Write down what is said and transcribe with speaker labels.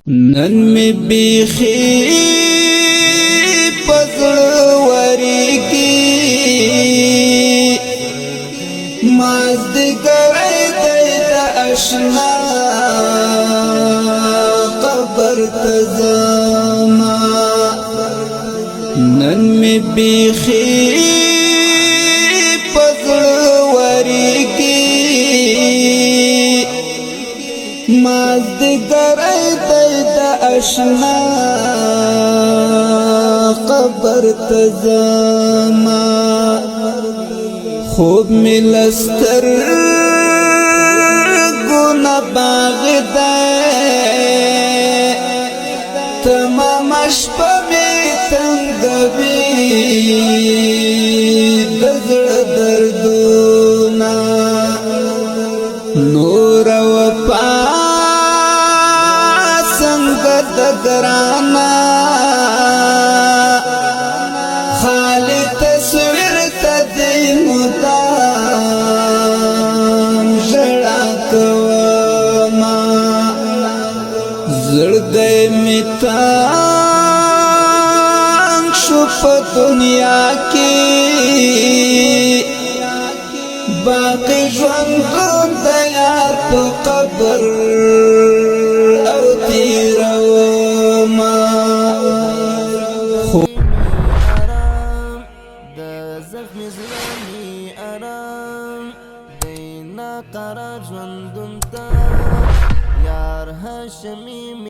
Speaker 1: نن می بیخی پزړوری کی مازدیګر دی د آشنا قبر ته زما نن می بیخی پزړوری کی مازدیګر دی د آشنا قبر ته زما خوب می لستر گنا باغ دی تمام شپه می تنګوي د زړه دردونه نور وفا څنګه د ګرانا خالی تصویر ته دې مدام ژړا کوما زړګی مې تنګ شو په دنیا کې باقی ژوند د یار په قبر